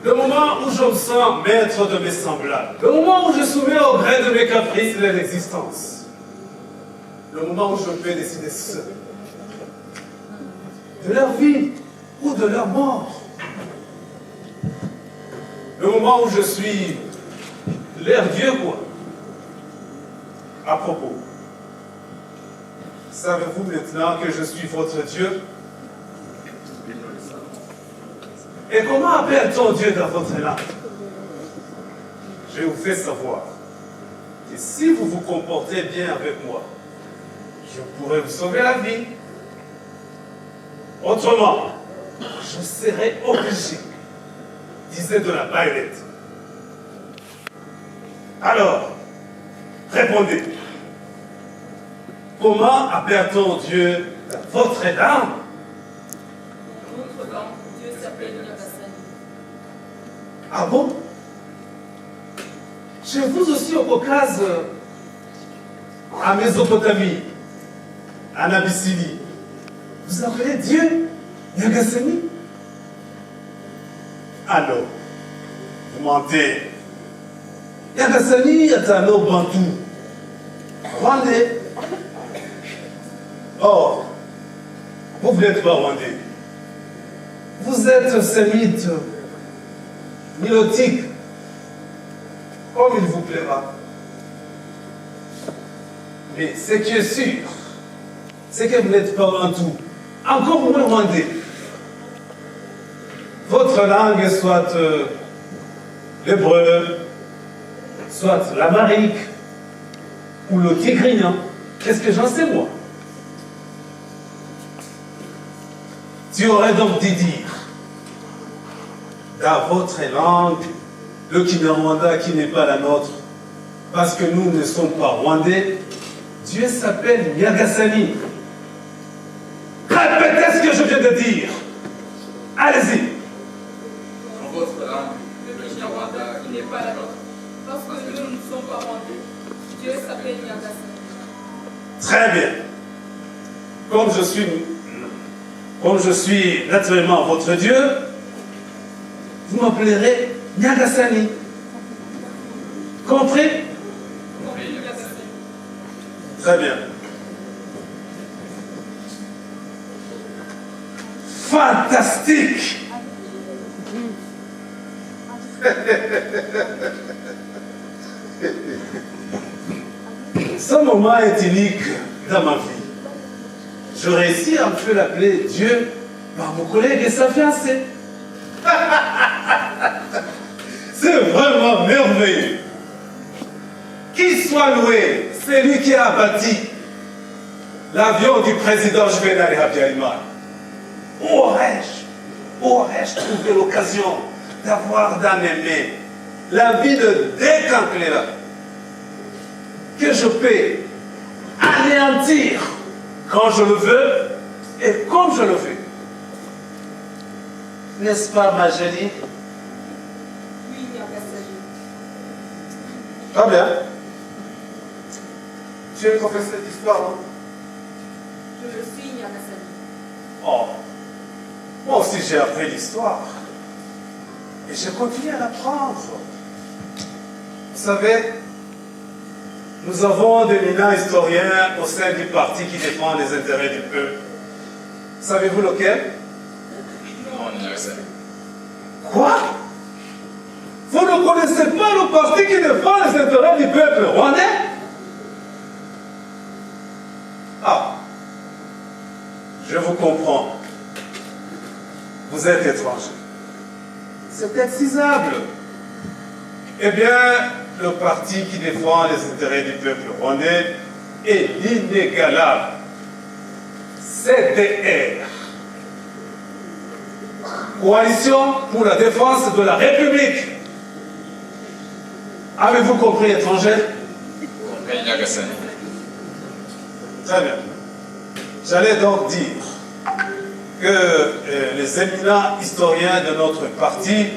Le moment où je me sens maître de mes semblables. Le moment où je soumets au gré de mes caprices de l'existence. Le moment où je peux décider seul. De leur vie ou de leur mort. Le moment où je suis leur Dieu, quoi. À propos, savez-vous maintenant que je suis votre Dieu? Et comment appelle-t-on Dieu dans votre langue? Je vous fais savoir que si vous vous comportez bien avec moi, je pourrais vous sauver la vie. Autrement, je serais obligé, disait de la baïonnette. Alors, répondez. Comment appelle-t-on Dieu dans votre langue? Dans notre langue, Dieu s'appelle Nyagassani. Ah bon? Chez vous aussi au Caucase, en Mésopotamie, en Abyssinie, vous appelez Dieu Nyagassani? Alors, vous mentez. Nyagassani est un nom bantou, rwandais. Or, vous n'êtes pas rwandais. Vous êtes sémite, nilotique, comme il vous plaira. Mais ce qui est sûr, c'est que vous n'êtes pas bantou, encore moins rwandais. Votre langue est soit l'hébreu, soit l'amharique, ou le tigrian. Qu'est-ce que j'en sais, moi? Tu aurais donc dû dire, dans votre langue, le Kinyarwanda qui n'est pas la nôtre, parce que nous ne sommes pas rwandais, Dieu s'appelle Nyagassani. Répétez ce que je viens de dire. Allez-y. Dans votre langue, le Kinyarwanda qui n'est pas la nôtre, parce que nous ne sommes pas rwandais, Dieu s'appelle Nyagassani. Très bien. Comme je suis naturellement votre Dieu, vous m'appellerez Nyagassani. Compris? Compris, Nyagassani. Très bien. Fantastique! Ce moment est unique dans ma vie. Je réussis à me faire appeler Dieu par mon collègue et sa fiancée. C'est vraiment merveilleux. Qu'il soit loué, c'est lui qui a bâti l'avion du président Juvenal Habyarimana. Où aurais-je trouvé l'occasion d'avoir dans mes mains la vie de Décancléla que je peux anéantir quand je le veux et comme je le veux. N'est-ce pas, ma jolie? Oui, Nyagassani. Très bien. Tu es professeur cette histoire, non? Je le suis, Nyagassani. Oh, moi aussi j'ai appris l'histoire. Et je continue à l'apprendre. Vous savez, nous avons d'éminents historiens au sein du parti qui défend les intérêts du peuple. Savez-vous lequel? Non, Nyagassani. Quoi? Vous ne connaissez pas le parti qui défend les intérêts du peuple rwandais? Ah, je vous comprends. Vous êtes étranger. C'est excisable. Eh bien, le parti qui défend les intérêts du peuple rwandais est l'inégalable CDR. Coalition pour la défense de la République. Avez-vous compris, étranger? Compris, Nyagassani. Très bien. J'allais donc dire que les éminents historiens de notre parti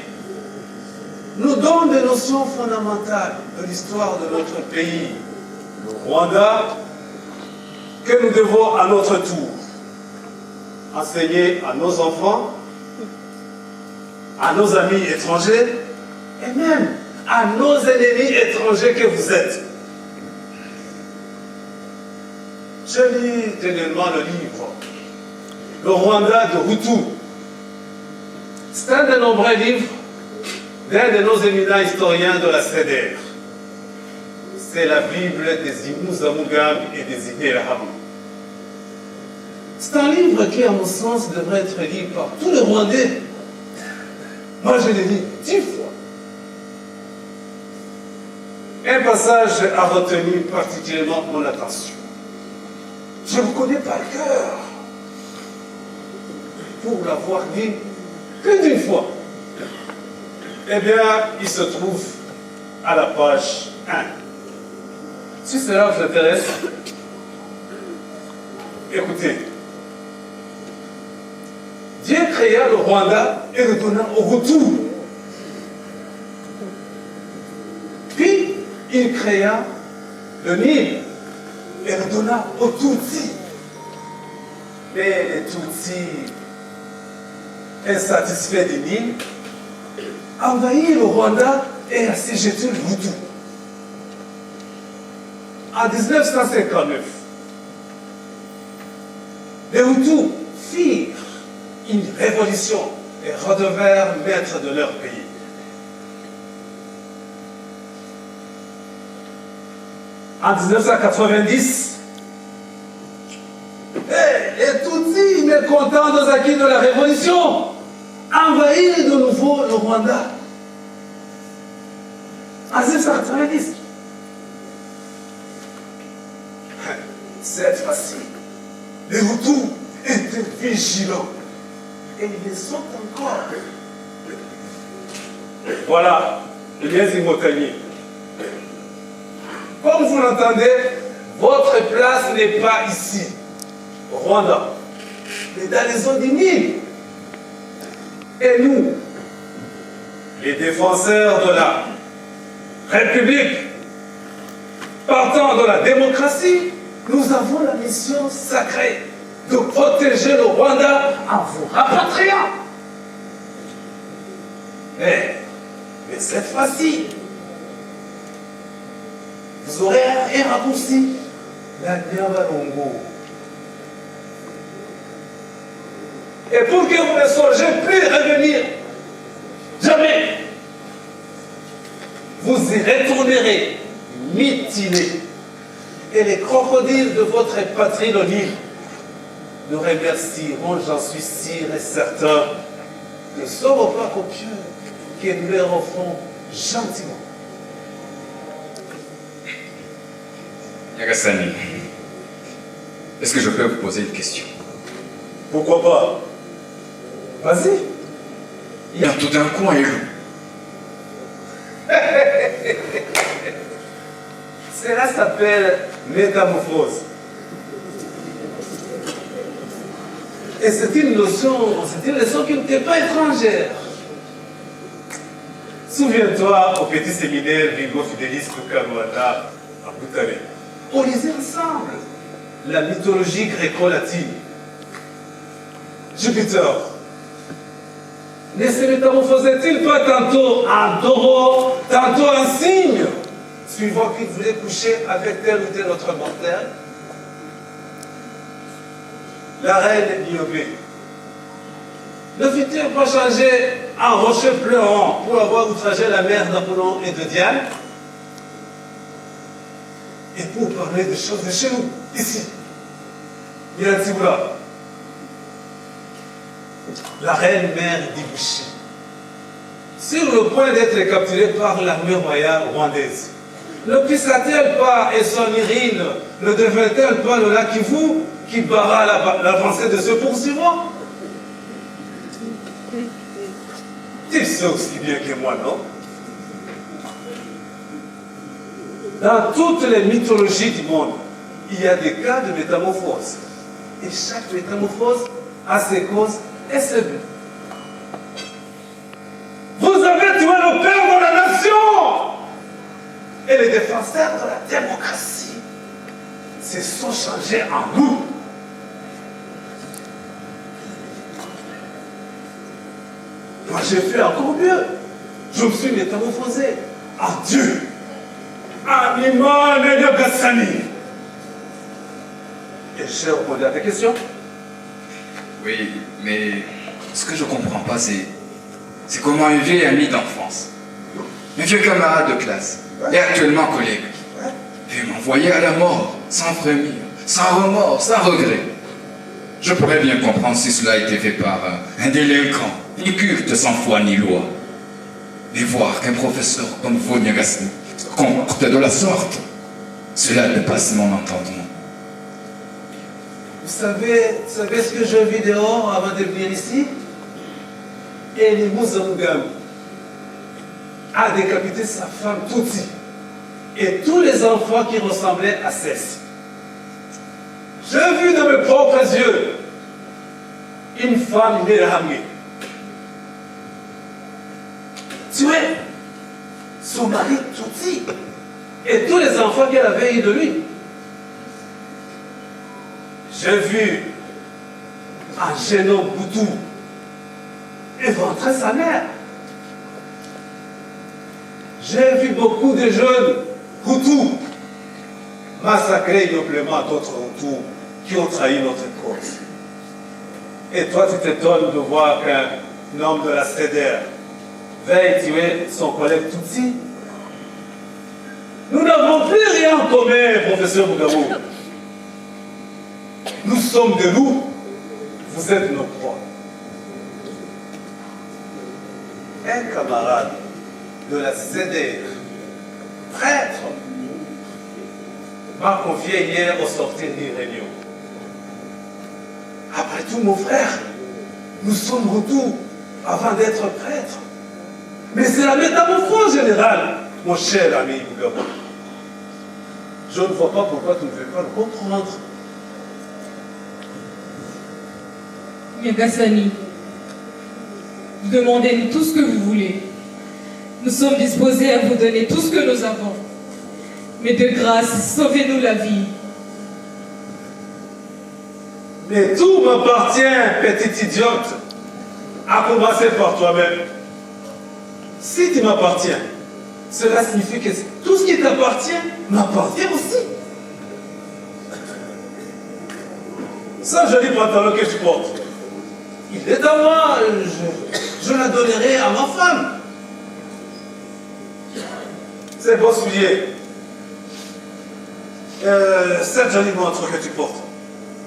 nous donnent des notions fondamentales de l'histoire de notre pays, le Rwanda, que nous devons à notre tour enseigner à nos enfants, à nos amis étrangers et même à nos ennemis étrangers que vous êtes. Je lis dernièrement le livre Le Rwanda de Hutu. C'est un des nombreux livres d'un de nos éminents historiens de la CDR. C'est la Bible des Imouza Mugambi et des Interahamwe. C'est un livre qui, à mon sens, devrait être lu par tous les Rwandais. Moi, je l'ai lu 10 fois. Un passage a retenu particulièrement mon attention. Je ne vous connais par cœur pour l'avoir dit que d'une fois. Eh bien, il se trouve à la page 1. Si cela vous intéresse, écoutez. Dieu créa le Rwanda et le donna au retour. Puis, il créa le Nil et le donna aux Tutsis. Mais les Tutsis, insatisfaits du Nil, envahirent le Rwanda et assujettirent le Hutu. En 1959, les Hutus firent une révolution et redevinrent maîtres de leur pays. En 1990, les Tutsis, mécontents des acquis de la révolution, envahirent de nouveau le Rwanda. En 1990. Cette fois-ci, les Hutus étaient vigilants. Et ils le sont encore. Voilà, les Imotaniers. Comme vous l'entendez, votre place n'est pas ici, au Rwanda, mais dans les eaux du Nil. Et nous, les défenseurs de la République, partant de la démocratie, nous avons la mission sacrée de protéger le Rwanda en vous rapatriant. Mais cette fois-ci, vous aurez un raccourci, la Nyabalongo. Et pour que vous ne soyez plus revenir, jamais, vous y retournerez mutilés. Et les crocodiles de votre patrie, le Nil, nous remercieront, j'en suis sûr et certain, de ce repas copieux que nous leur offrons gentiment. Yagasani, est-ce que je peux vous poser une question? Pourquoi pas? Vas-y. Il y a tout d'un coup un loup. Cela s'appelle métamorphose. Et c'est une leçon qui n'était pas étrangère. Souviens-toi au petit séminaire Vigo Fidelis de Karouata à Boutane. On lisait ensemble la mythologie gréco-latine. Jupiter ne se métamorphosait-il pas tantôt en taureau, tantôt en cygne, suivant qu'il voulait coucher avec tel ou tel autre mortel? La reine Niobé ne fit-elle pas changer en rocher pleurant pour avoir outragé la mère d'Apollon et de Diane? Et pour parler des choses de chez nous, ici, il y a un Tiboula, la reine mère d'Ibushi, sur le point d'être capturée par l'armée royale rwandaise. Ne pissa-t-elle pas et son urine ne devint-elle pas le lac Kivu qui barra l'avancée de ce poursuivant? Tu sais aussi bien que moi, non? Dans toutes les mythologies du monde, il y a des cas de métamorphose. Et chaque métamorphose a ses causes et ses buts. Vous avez tué le père de la nation! Et les défenseurs de la démocratie se sont changés en loups. Moi, j'ai fait encore mieux. Je me suis métamorphosé en Dieu. Animal Gassani. Et j'ai répondu à ta question. Oui, mais ce que je comprends pas, c'est comment un vieil ami d'enfance, un vieux camarade de classe, et actuellement collègue, veut m'envoyer à la mort, sans frémir, sans remords, sans regret. Je pourrais bien comprendre si cela a été fait par un délinquant, inculte sans foi ni loi. Mais voir qu'un professeur comme vous, Niagasni, comporte de la sorte, cela dépasse mon entendement. Vous savez ce que je vis dehors avant de venir ici? Eli Mouzangam a décapité sa femme Tutsi et tous les enfants qui ressemblaient à celle-ci. J'ai vu de mes propres yeux une femme Nérhamé tuer son mari Tutsi et tous les enfants qu'elle avait eu de lui. J'ai vu un jeune homme Boutou éventrer sa mère. J'ai vu beaucoup de jeunes Hutus massacrer noblement d'autres Hutus qui ont trahi notre cause. Et toi, tu t'étonnes de voir qu'un homme de la CEDER veuille tuer son collègue Tutsi. Nous n'avons plus rien en commun, professeur Mugamou. Nous sommes de loups, vous êtes nos proies. Un camarade de la CEDER, prêtre, m'a confié hier au sortir d'une réunion. Après tout, mon frère, nous sommes retours avant d'être prêtres. Mais c'est la métamorphose générale, mon cher ami Mugamou. Je ne vois pas pourquoi tu ne veux pas le comprendre. Niagasani, demandez-nous tout ce que vous voulez. Nous sommes disposés à vous donner tout ce que nous avons. Mais de grâce, sauvez-nous la vie. Mais tout m'appartient, petite idiote, à commencer par toi-même. Si tu m'appartiens, cela signifie que tout ce qui t'appartient m'appartient aussi. Ce joli pantalon que tu portes, il est à moi, je la donnerai à ma femme. Ces beaux souliers, cette jolie montre que tu portes,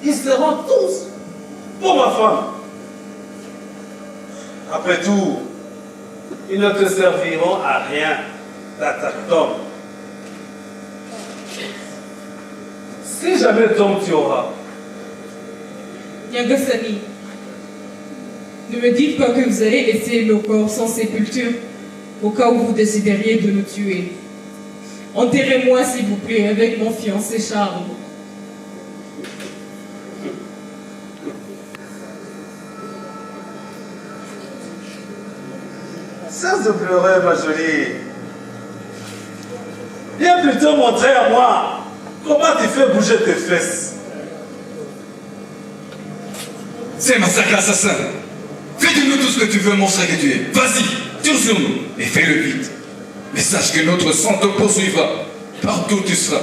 ils seront tous pour ma femme. Après tout, ils ne te serviront à rien d'attaque d'homme. Si jamais d'homme tu auras, Niagasani, ne me dites pas que vous allez laisser nos corps sans sépulture au cas où vous décideriez de nous tuer. Enterrez-moi, s'il vous plaît, avec mon fiancé Charles. cesse de pleurer, ma jolie. Viens plutôt montrer à moi comment tu fais bouger tes fesses. C'est massacre assassin. Fais de nous tout ce que tu veux, monstre que tu es. Vas-y, tire sur nous et fais-le vite. Mais sache que notre sang te poursuivra partout où tu seras.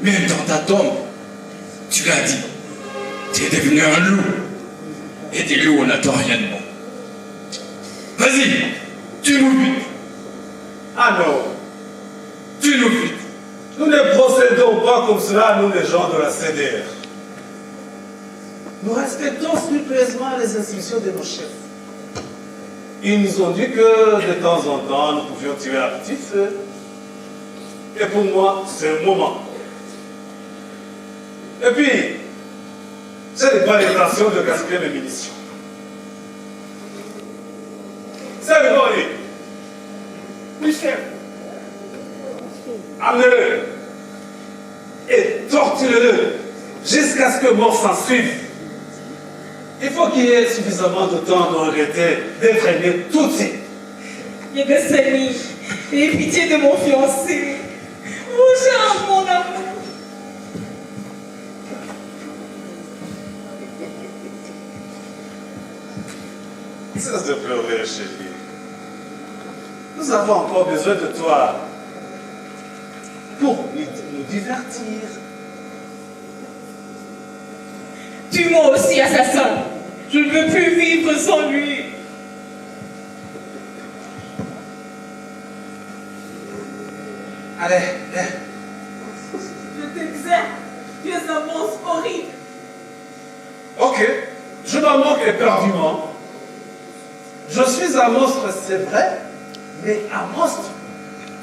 Même dans ta tombe. Tu l'as dit. Tu es devenu un loup. Et des loups, on n'attend rien de bon. Vas-y, tue-nous vite. Ah non, Tue-nous vite. nous ne procédons pas comme cela, nous les gens de la CDR. Nous respectons scrupuleusement les instructions de nos chefs. Ils nous ont dit que de temps en temps, nous pouvions tirer à petit feu. Et pour moi, c'est un moment. Et puis, je n'ai pas l'intention de gaspiller mes munitions. C'est le bon, Michel. Amenez-le et torturez-le jusqu'à ce que mort s'en suive. Il faut qu'il y ait suffisamment de temps de regretter d'être aimé tout de suite. Niagasani, aie pitié de mon fiancé. Mon Charles, mon amour. Cesse de pleurer, chérie. Nous avons encore besoin de toi pour nous divertir. Tue-moi aussi, assassin. Je ne veux plus vivre sans lui. Allez, viens. Je t'exerce. Tu es un monstre horrible. Ok, je m'en moque éperdument. Je suis un monstre, c'est vrai, mais un monstre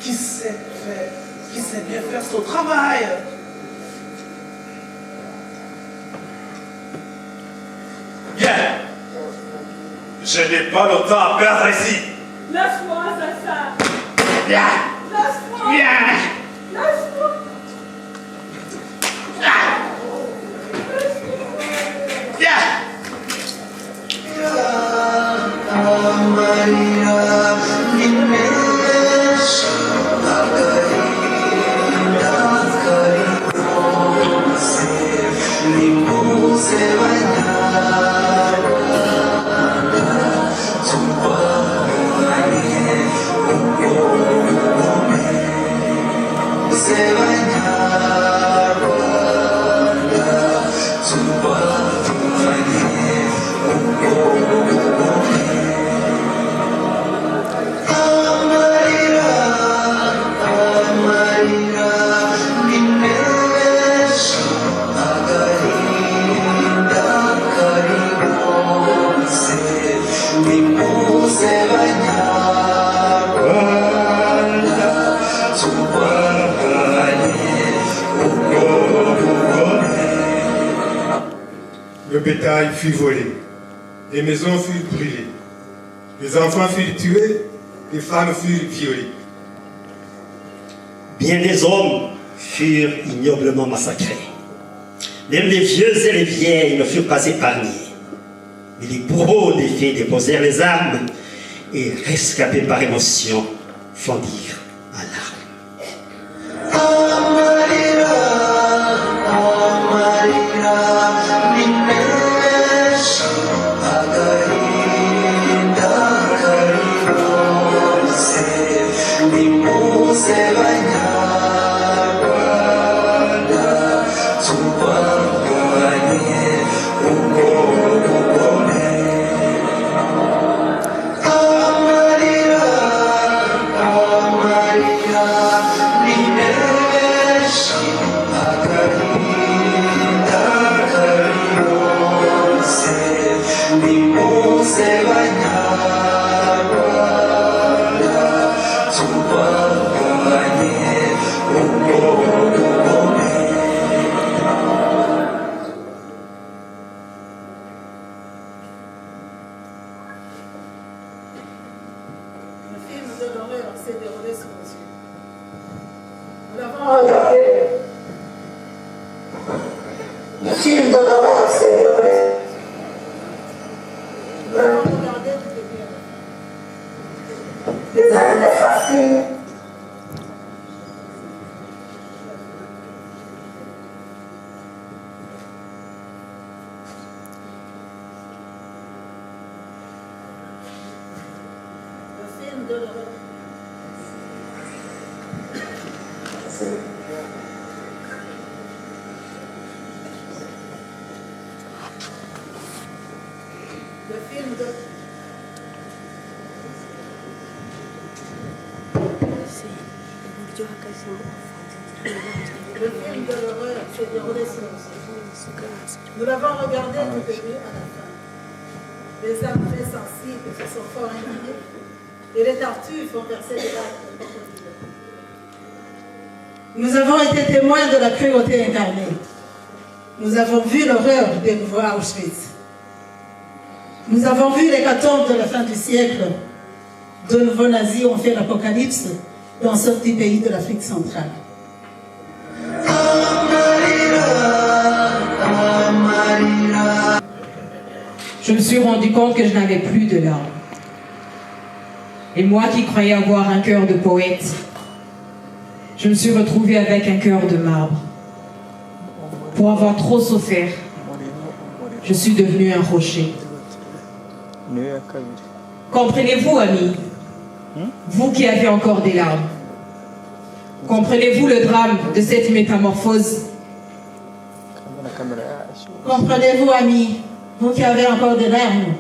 qui sait bien faire son travail. Bien. Je n'ai pas le temps à perdre ici. Lâche-moi, assassin. Viens. Lâche-moi. Viens. Lâche-moi. Viens. Le bétail fut volé, les maisons furent brûlées, les enfants furent tués, les femmes furent violées. Bien des hommes furent ignoblement massacrés. Même les vieux et les vieilles ne furent pas épargnés. Mais les bourreaux des filles déposèrent les armes et, rescapés par émotion, fondirent en larmes. Le film de l'horreur, c'est des Renaissances. Nous l'avons regardé du début à la fin. Les âmes très sensibles se sont fort indignés et les tartuffes ont versé des larmes de crocodile. Nous avons été témoins de la cruauté incarnée. Nous avons vu l'horreur des nouveaux Auschwitz. Nous avons vu l'hécatombe de la fin du siècle. De nouveaux nazis ont fait l'apocalypse dans ce petit pays de l'Afrique centrale. Je me suis rendu compte que je n'avais plus de larmes. Et moi qui croyais avoir un cœur de poète, je me suis retrouvée avec un cœur de marbre. Pour avoir trop souffert, je suis devenue un rocher. Comprenez-vous, amis? vous qui avez encore des larmes, comprenez-vous le drame de cette métamorphose? Comprenez-vous, amis, vous qui avez encore des larmes,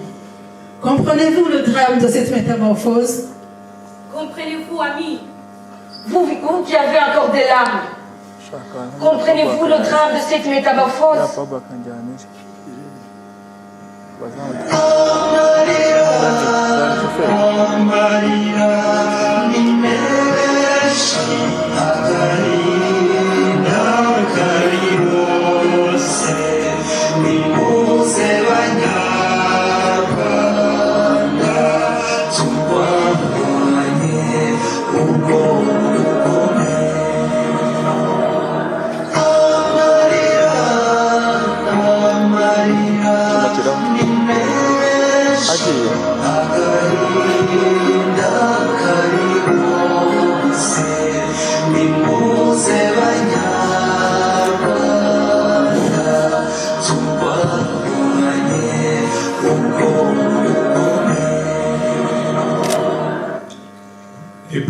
comprenez-vous le drame de cette métamorphose? Comprenez-vous, amis, vous qui avez encore des larmes, comprenez-vous le drame de cette métamorphose?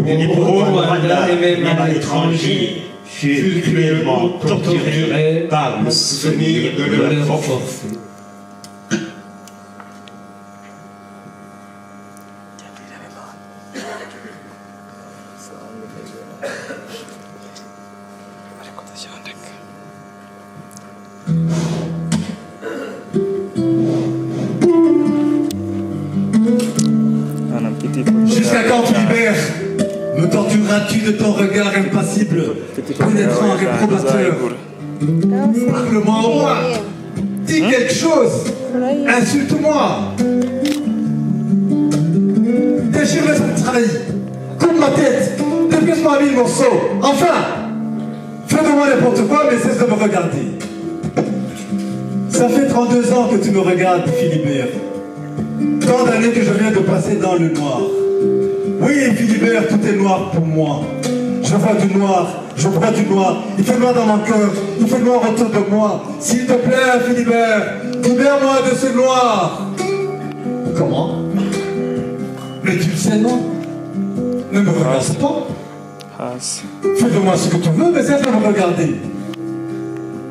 Les bourreaux de Rwanda et même à l'étranger furent cruellement torturés par le souvenir de leur forfait. Jusqu'à quand, Philibert, me tortureras-tu de ton regard impassible, pénétrant réprobateur? Parle-moi au moins, dis quelque chose, insulte-moi. Déchire mes entrailles, coupe ma tête, dépêche-moi à 1000 morceaux. Enfin, fais de moi n'importe quoi, mais cesse de me regarder. Ça fait 32 ans que tu me regardes, Philibert. Tant d'années que je viens de passer dans le noir. Oui, Philibert, tout est noir pour moi. Je vois du noir, je vois du noir. Il fait noir dans mon cœur, il fait noir autour de moi. S'il te plaît, Philibert, libère-moi de ce noir. Comment? Mais tu le sais, non? Ne me regarde pas. Fais de moi ce que tu veux, mais cesse de me regarder.